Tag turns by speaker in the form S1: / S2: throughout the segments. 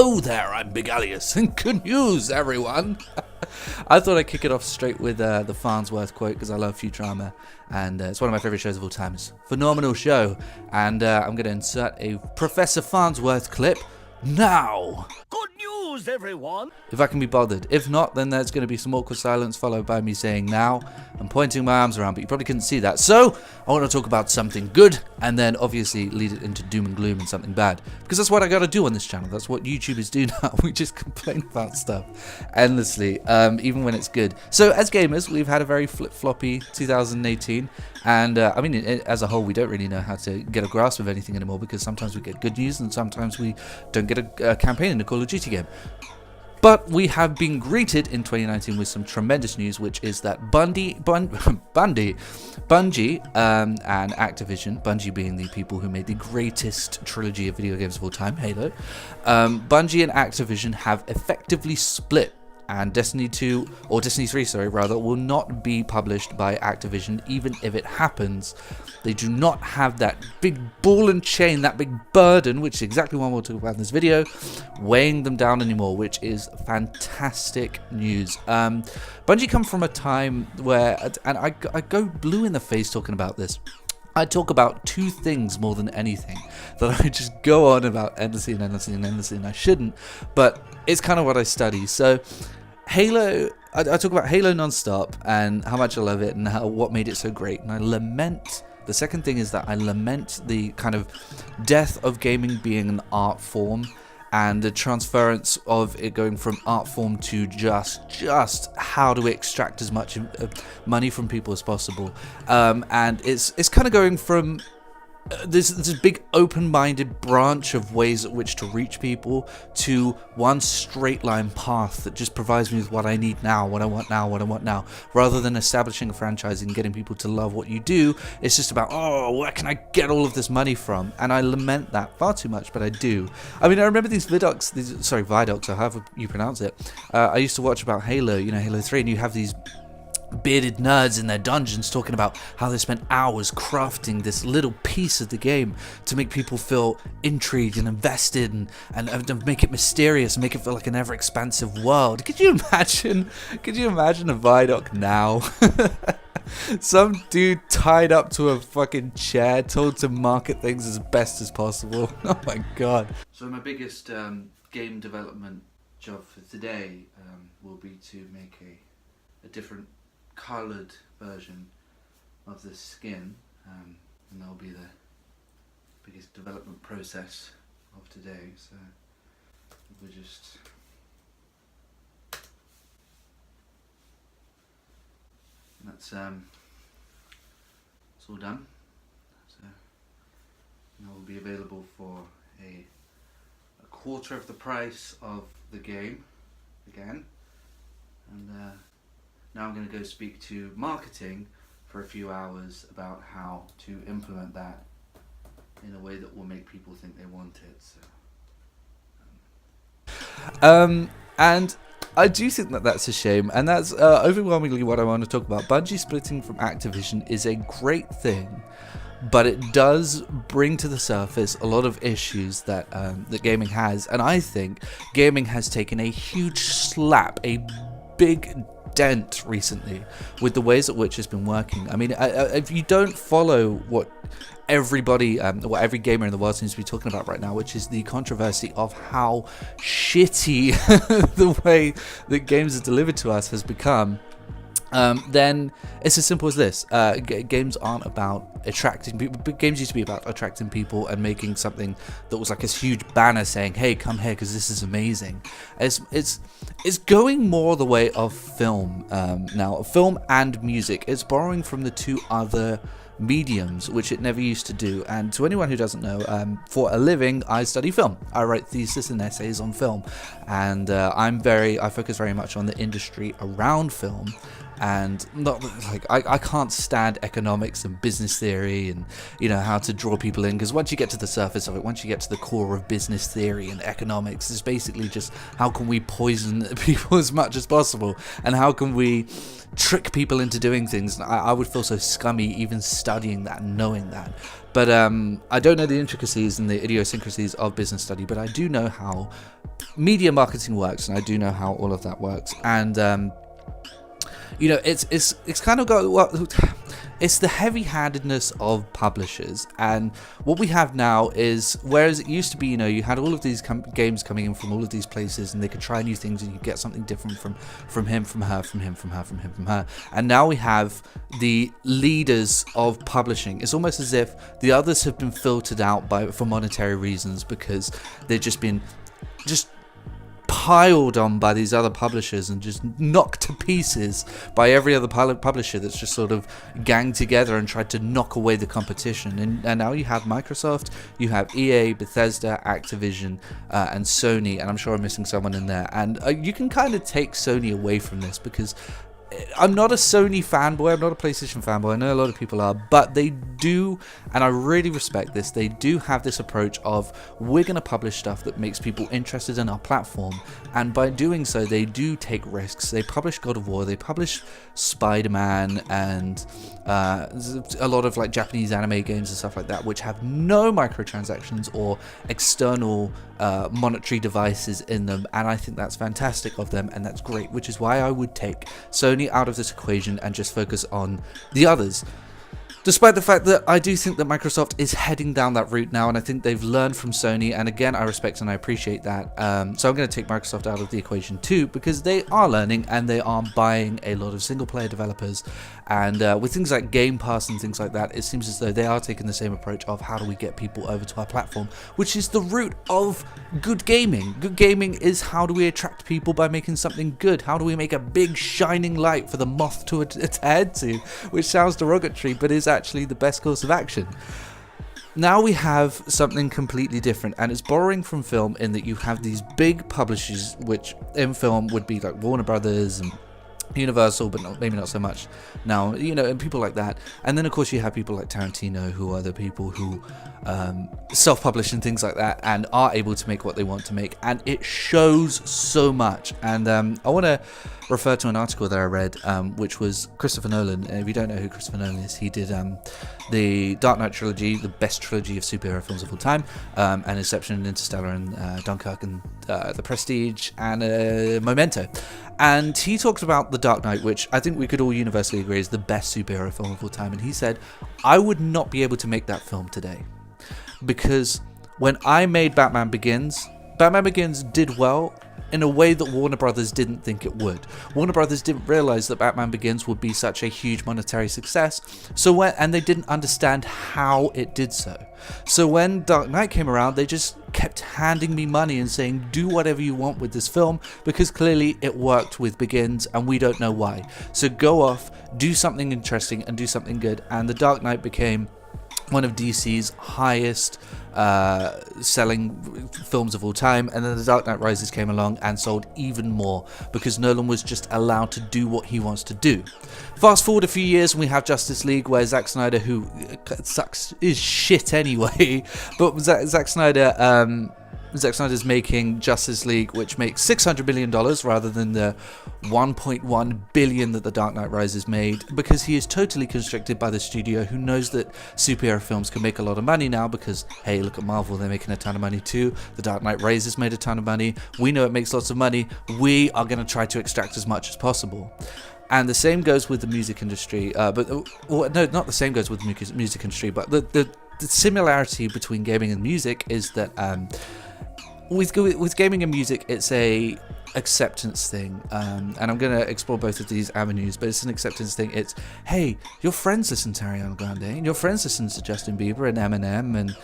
S1: Hello there, I'm Big Alias, and good news, everyone! I thought I'd kick it off straight with the Farnsworth quote, because I love Futurama, and it's one of my favourite shows of all time. It's a phenomenal show, and I'm going to insert a Professor Farnsworth clip now!
S2: Good news, everyone!
S1: If I can be bothered. If not, then there's going to be some awkward silence followed by me saying now. I'm pointing my arms around, but you probably couldn't see that. So, I want to talk about something good, and then obviously lead it into doom and gloom and something bad. Because that's what I got to do on this channel. That's what YouTubers do now. We just complain about stuff endlessly, even when it's good. So, as gamers, we've had a very flip-floppy 2018. And, I mean, as a whole, we don't really know how to get a grasp of anything anymore, because sometimes we get good news and sometimes we don't get a campaign in a Call of Duty game. But we have been greeted in 2019 with some tremendous news, which is that Bungie and Activision, Bungie being the people who made the greatest trilogy of video games of all time, Halo, Bungie and Activision have effectively split. And Destiny 2, or Destiny 3, sorry, rather, will not be published by Activision, even if it happens. They do not have that big ball and chain, that big burden, which is exactly what we'll talk about in this video, weighing them down anymore, which is fantastic news. Bungie come from a time where, and I go blue in the face talking about this, I talk about two things more than anything, that I just go on about endlessly and endlessly and endlessly, and I shouldn't, but it's kind of what I study. So Halo, I talk about Halo non-stop and how much I love it and what made it so great, and I lament, the second thing is that I lament the kind of death of gaming being an art form, and the transference of it going from art form to just how do we extract as much money from people as possible, and it's kind of going from this big open-minded branch of ways at which to reach people to one straight line path that just provides me with what I need now, what I want now, rather than establishing a franchise and getting people to love what you do. It's just about, oh, where can I get all of this money from? And I lament that far too much, but I do. I mean, I remember these Vidocs, or however you pronounce it. I used to watch about Halo, Halo 3, and you have these bearded nerds in their dungeons talking about how they spent hours crafting this little piece of the game to make people feel intrigued and invested and make it mysterious and make it feel like an ever-expansive world. Could you imagine a Vidoc now? Some dude tied up to a fucking chair, told to market things as best as possible. Oh my god. So my biggest game development job for today will be to make a different coloured version of the skin, and that'll be the biggest development process of today. So we're just that's it's all done. So that will be available for a quarter of the price of the game again, and now I'm going to go speak to marketing for a few hours about how to implement that in a way that will make people think they want it. So, and I do think that that's a shame, and that's overwhelmingly what I want to talk about. Bungie splitting from Activision is a great thing, but it does bring to the surface a lot of issues that that gaming has, and I think gaming has taken a huge slap, a big dent recently with the ways at which it's been working. I mean, if you don't follow what everybody, what every gamer in the world seems to be talking about right now, which is the controversy of how shitty the way that games are delivered to us has become, then it's as simple as this. Games aren't about attracting people. Games used to be about attracting people and making something that was like this huge banner saying, hey, come here because this is amazing. It's going more the way of film now. Film and music. It's borrowing from the two other mediums, which it never used to do. And to anyone who doesn't know, for a living I study film. I write thesis and essays on film, and I focus very much on the industry around film. and not like I can't stand economics and business theory and how to draw people in, because once you get to the surface of it, once you get to the core of business theory and economics, it's basically just how can we poison people as much as possible, and how can we trick people into doing things. I would feel so scummy even studying that and knowing that. But I don't know the intricacies and the idiosyncrasies of business study, but I do know how media marketing works, and I do know how all of that works. And it's kind of got it's the heavy-handedness of publishers, and what we have now is, whereas it used to be, you had all of these games coming in from all of these places, and they could try new things, and you get something different from him, from her, from him, from her, from him, from her, and now we have the leaders of publishing. It's almost as if the others have been filtered out for monetary reasons, because they've just been piled on by these other publishers and just knocked to pieces by every other publisher that's just sort of ganged together and tried to knock away the competition. And now you have Microsoft, you have EA, Bethesda, Activision, and Sony, and I'm sure I'm missing someone in there. And you can kind of take Sony away from this, because I'm not a Sony fanboy, I'm not a PlayStation fanboy, I know a lot of people are, but they do, and I really respect this, they do have this approach of, we're going to publish stuff that makes people interested in our platform, and by doing so, they do take risks. They publish God of War, they publish Spider-Man, and a lot of like Japanese anime games and stuff like that, which have no microtransactions or external monetary devices in them, and I think that's fantastic of them, and that's great, which is why I would take Sony out of this equation and just focus on the others. Despite the fact that I do think that Microsoft is heading down that route now, and I think they've learned from Sony, and again, I respect and I appreciate that. So I'm going to take Microsoft out of the equation too, because they are learning and they are buying a lot of single-player developers, and with things like Game Pass and things like that, it seems as though they are taking the same approach of how do we get people over to our platform, which is the root of good gaming. Good gaming is how do we attract people by making something good? How do we make a big shining light for the moth to adhere to, which sounds derogatory, but is actually the best course of action. Now we have something completely different, and it's borrowing from film in that you have these big publishers, which in film would be like Warner Brothers and Universal, but maybe not so much now, and people like that. And then of course you have people like Tarantino, who are the people who self-publish and things like that, and are able to make what they want to make, and it shows so much. And I want to refer to an article that I read, which was Christopher Nolan. If you don't know who Christopher Nolan is, he did the Dark Knight trilogy, the best trilogy of superhero films of all time, and Inception and Interstellar and Dunkirk and The Prestige and Memento. And he talked about The Dark Knight, which I think we could all universally agree is the best superhero film of all time. And he said, I would not be able to make that film today, because when I made Batman Begins did well in a way that Warner Brothers didn't think it would. Warner Brothers didn't realize that Batman Begins would be such a huge monetary success, and they didn't understand how it did so. So when Dark Knight came around, they just kept handing me money and saying, do whatever you want with this film, because clearly it worked with Begins and we don't know why. So go off, do something interesting and do something good. And The Dark Knight became one of DC's highest selling films of all time, and then The Dark Knight Rises came along and sold even more, because Nolan was just allowed to do what he wants to do. Fast forward a few years and we have Justice League, where Zack Snyder, who sucks is shit anyway, but Zack Snyder's making Justice League, which makes $600 million rather than the $1.1 billion that The Dark Knight Rises made, because he is totally constricted by the studio, who knows that superhero films can make a lot of money now, because, hey, look at Marvel, they're making a ton of money too. The Dark Knight Rises made a ton of money. We know it makes lots of money. We are going to try to extract as much as possible. And the same goes with the music industry, not the same goes with the music industry, but the similarity between gaming and music is that with gaming and music, it's a acceptance thing, and I'm going to explore both of these avenues, but it's an acceptance thing. It's, hey, your friends listen to Ariana Grande, and your friends listen to Justin Bieber and Eminem, and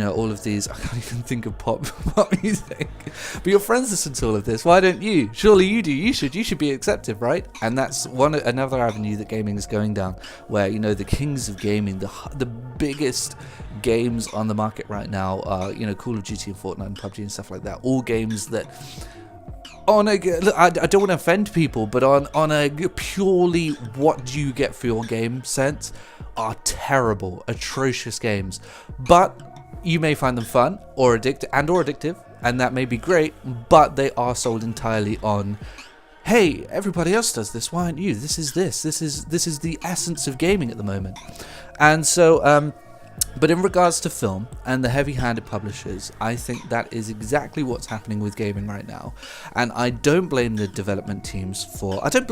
S1: all of these. I can't even think of pop music, but your friends listen to all of this. Why don't you? Surely you do. You should be accepted, right? And that's another avenue that gaming is going down, where the kings of gaming, the biggest games on the market right now are Call of Duty and Fortnite and PUBG and stuff like that. All games that look, I don't want to offend people, but on a purely what do you get for your game sense, are terrible, atrocious games. But you may find them fun or addictive, and that may be great. But they are sold entirely on, hey, everybody else does this. Why aren't you? This is the essence of gaming at the moment. And so, but in regards to film and the heavy-handed publishers, I think that is exactly what's happening with gaming right now. And I don't blame the development teams for. I don't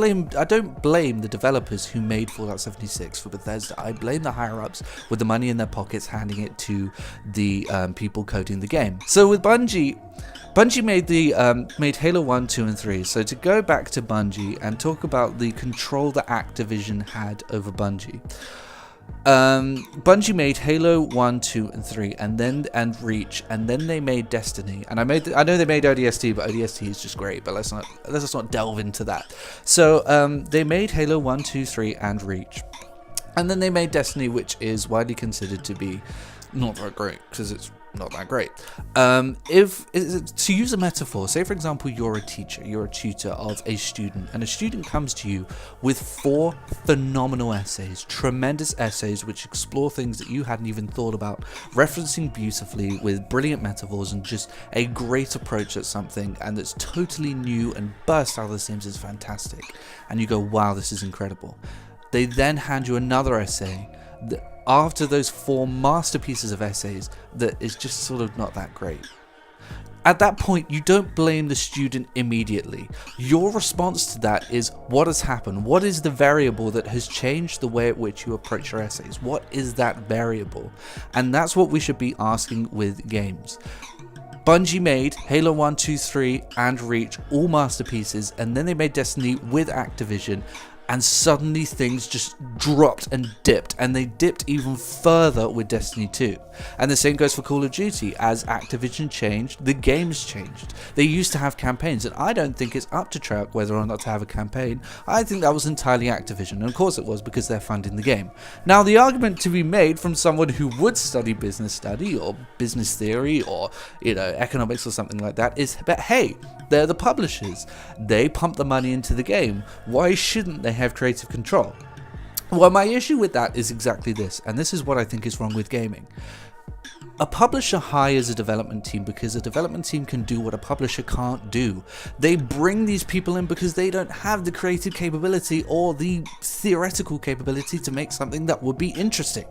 S1: blame the developers who made Fallout 76 for Bethesda. I blame the higher-ups with the money in their pockets handing it to the people coding the game. So with Bungie made Halo 1, 2, and 3. So to go back to Bungie and talk about the control that Activision had over Bungie. Bungie made Halo 1, 2, and 3, and Reach, and then they made Destiny. And I know they made ODST, but ODST is just great. But let's not delve into that. So they made Halo 1, 2, 3, and Reach, and then they made Destiny, which is widely considered to be not that great because it's not that great. To use a metaphor, say for example you're a teacher, you're a tutor of a student, and a student comes to you with 4 phenomenal essays, tremendous essays which explore things that you hadn't even thought about, referencing beautifully with brilliant metaphors and just a great approach at something, and that's totally new and burst out of the seams, is fantastic, and you go, wow, this is incredible. They then hand you another essay that, after those 4 masterpieces of essays, that is just sort of not that great. At that point, you don't blame the student immediately. Your response to that is, what has happened? What is the variable that has changed the way at which you approach your essays? What is that variable? And that's what we should be asking with games. Bungie made Halo 1, 2, 3, and Reach, all masterpieces, and then they made Destiny with Activision, and suddenly things just dropped and dipped, and they dipped even further with Destiny 2. And the same goes for Call of Duty. As Activision changed, the games changed. They used to have campaigns, and I don't think it's up to Treyarch whether or not to have a campaign. I think that was entirely Activision, and of course it was, because they're funding the game. Now, the argument to be made from someone who would study business study or business theory or economics or something like that is, but hey, they're the publishers. They pump the money into the game. Why shouldn't they have creative control? Well, my issue with that is exactly this, and this is what I think is wrong with gaming. A publisher hires a development team because a development team can do what a publisher can't do. They bring these people in because they don't have the creative capability or the theoretical capability to make something that would be interesting.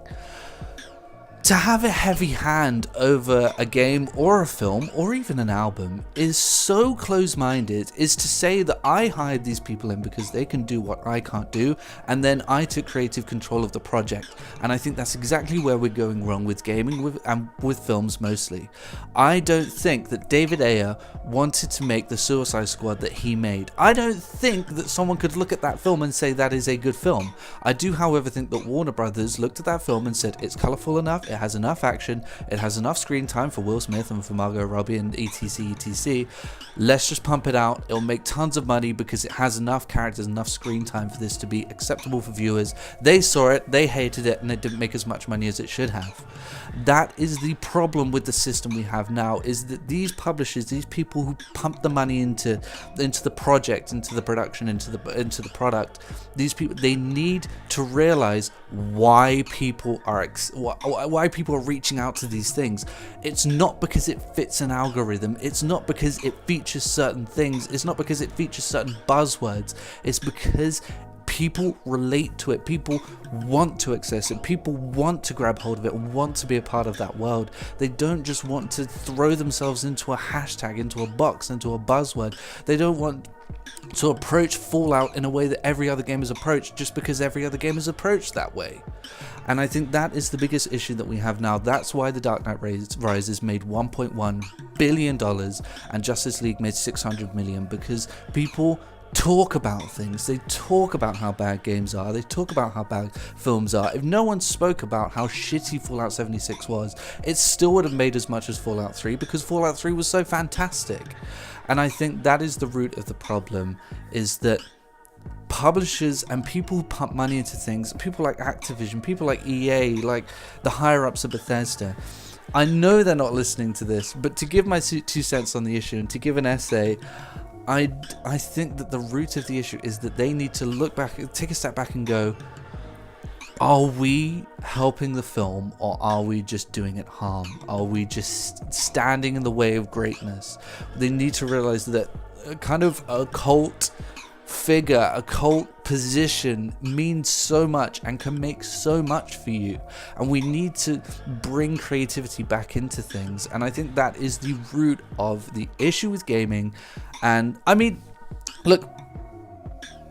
S1: To have a heavy hand over a game or a film or even an album is so close-minded, is to say that I hired these people in because they can do what I can't do, and then I took creative control of the project. And I think that's exactly where we're going wrong with gaming and with films mostly. I don't think that David Ayer wanted to make the Suicide Squad that he made. I don't think that someone could look at that film and say that is a good film. I do, however, think that Warner Brothers looked at that film and said it's colourful enough, it has enough action, it has enough screen time for Will Smith and for Margot Robbie and etc. Let's just pump it out. It'll make tons of money because it has enough characters, enough screen time for this to be acceptable for viewers. They saw it, they hated it, and it didn't make as much money as it should have. That is the problem with the system we have now, is that these publishers, these people who pump the money into the project, into the production, into the product, these people, they need to realize why people are reaching out to these things. It's not because it fits an algorithm. It's not because it features certain things. It's not because it features certain buzzwords. It's because people relate to it. People want to access it. People want to grab hold of it, want to be a part of that world. They don't just want to throw themselves into a hashtag, into a box, into a buzzword. They don't want to approach Fallout in a way that every other game is approached just because every other game is approached that way. And I think that is the biggest issue that we have now. That's why The Dark Knight Rises made $1.1 billion and Justice League made $600 million, because people talk about things. They talk about how bad games are. They talk about how bad films are. If no one spoke about how shitty Fallout 76 was, it still would have made as much as Fallout 3, because Fallout 3 was so fantastic. And I think that is the root of the problem, is that publishers and people who pump money into things, people like Activision, people like EA, like the higher-ups of Bethesda, I know they're not listening to this, but to give my 2 cents on the issue and to give an essay, I think that the root of the issue is that they need to look back, take a step back and go, are we helping the film, or are we just doing it harm? Are we just standing in the way of greatness? They need to realize that kind of a cult figure, a cult position means so much and can make so much for you, and we need to bring creativity back into things. And I think that is the root of the issue with gaming. And I mean, look,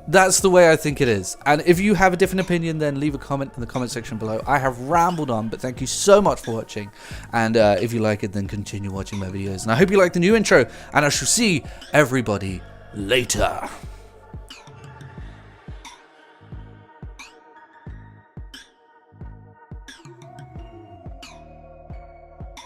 S1: that's the way I think it is. And if you have a different opinion, then leave a comment in the comment section below. I have rambled on, but thank you so much for watching. And if you like it, then continue watching my videos. And I hope you like the new intro, and I shall see everybody later.